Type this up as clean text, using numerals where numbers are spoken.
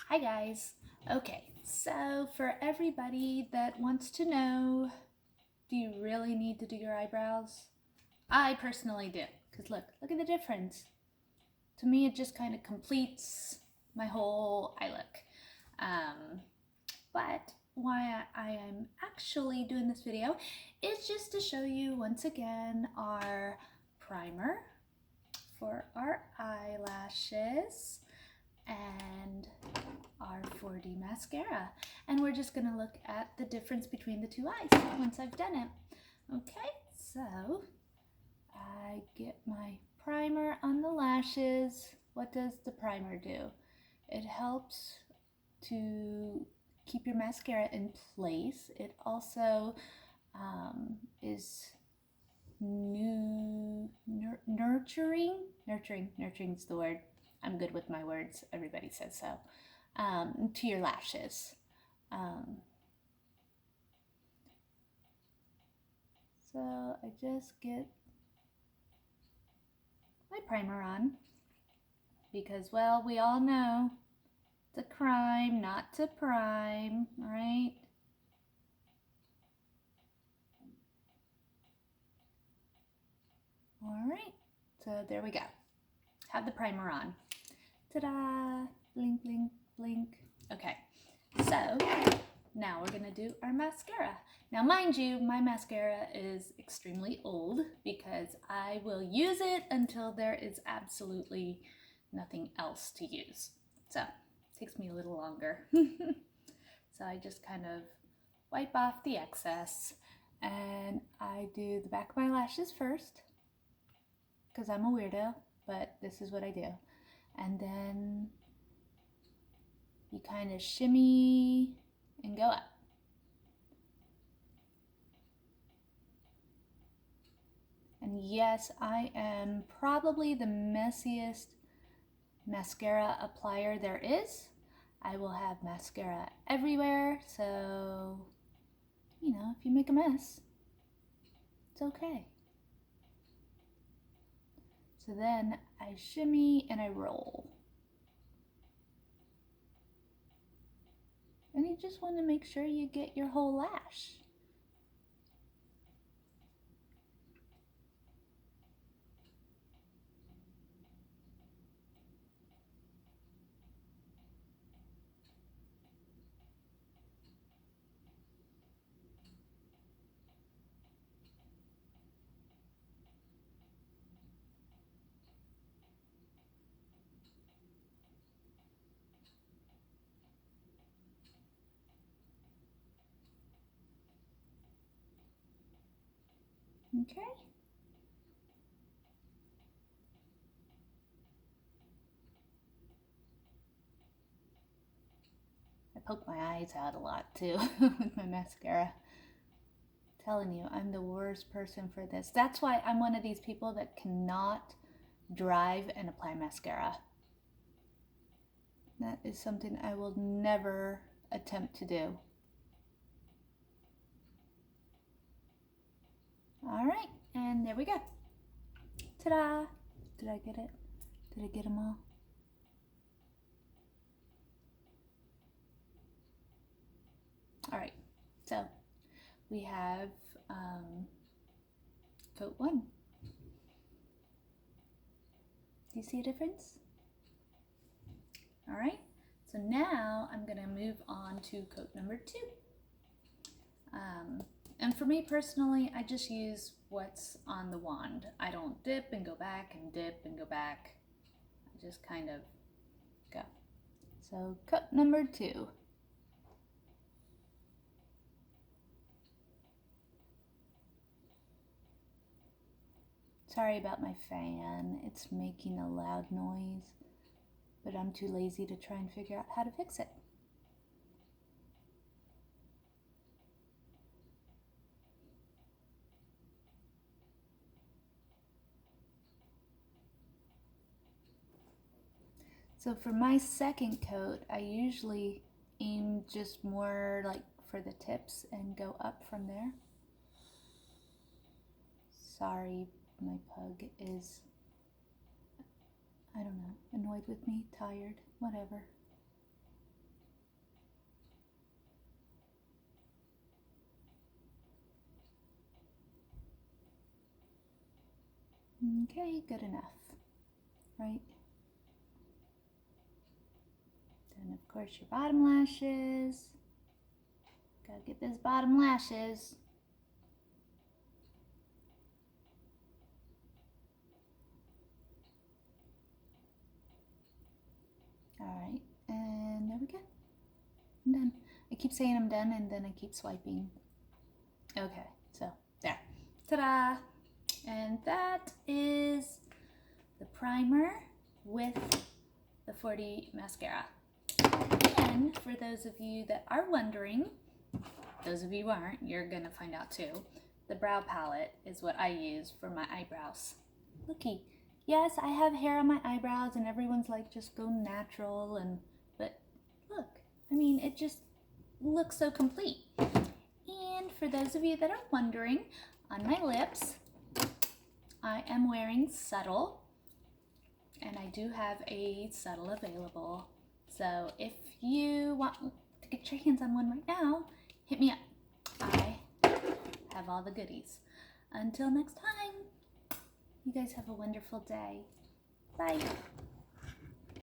Hi guys. Okay, so for everybody that wants to know, do you really need to do your eyebrows? I personally do, because look at the difference. To me, it just kind of completes my whole eye look. But why I am actually doing this video is just to show you once again our primer for our eyelashes and our 4D mascara. And we're just gonna look at the difference between the two eyes once I've done it. Okay, so I get my primer on the lashes. What does the primer do? It helps to keep your mascara in place. It also is nurturing is the word. I'm good with my words, everybody says so, to your lashes. So I just get my primer on because, well, we all know it's a crime not to prime, right? All right, so there we go. Have the primer on. Ta-da! Blink, blink, blink. Okay, so now we're gonna do our mascara. Now mind you, my mascara is extremely old because I will use it until there is absolutely nothing else to use. So it takes me a little longer. So I just kind of wipe off the excess and I do the back of my lashes first because I'm a weirdo, but this is what I do. And then you kind of shimmy and go up. And yes, I am probably the messiest mascara applier there is. I will have mascara everywhere, so, you know, if you make a mess, it's okay. So then I shimmy and I roll. And you just want to make sure you get your whole lash. Okay? I poke my eyes out a lot too with my mascara. I'm telling you, I'm the worst person for this. That's why I'm one of these people that cannot drive and apply mascara. That is something I will never attempt to do. All right, and there we go. Ta-da! Did I get it? Did I get them all? All right, so we have coat one. Do you see a difference? All right, so now I'm gonna move on to coat number two. And for me personally, I just use what's on the wand. I don't dip and go back and dip and go back. I just kind of go. So coat number two. Sorry about my fan. It's making a loud noise, but I'm too lazy to try and figure out how to fix it. So for my second coat, I usually aim just more like for the tips and go up from there. Sorry, my pug is, I don't know, annoyed with me, tired, whatever. Okay, good enough, right? Then of course your bottom lashes. Gotta get those bottom lashes. Alright, and there we go. I'm done. I keep saying I'm done and then I keep swiping. Okay, so there. Ta-da! And that is the primer with the 40 mascara. And for those of you that are wondering, those of you who aren't, you're gonna find out too. The brow palette is what I use for my eyebrows. Looky. Yes, I have hair on my eyebrows and everyone's like, just go natural, but look, I mean, it just looks so complete. And for those of you that are wondering, on my lips, I am wearing Subtle, and I do have a Subtle available. So if you want to get your hands on one right now, hit me up. I have all the goodies. Until next time, you guys have a wonderful day. Bye.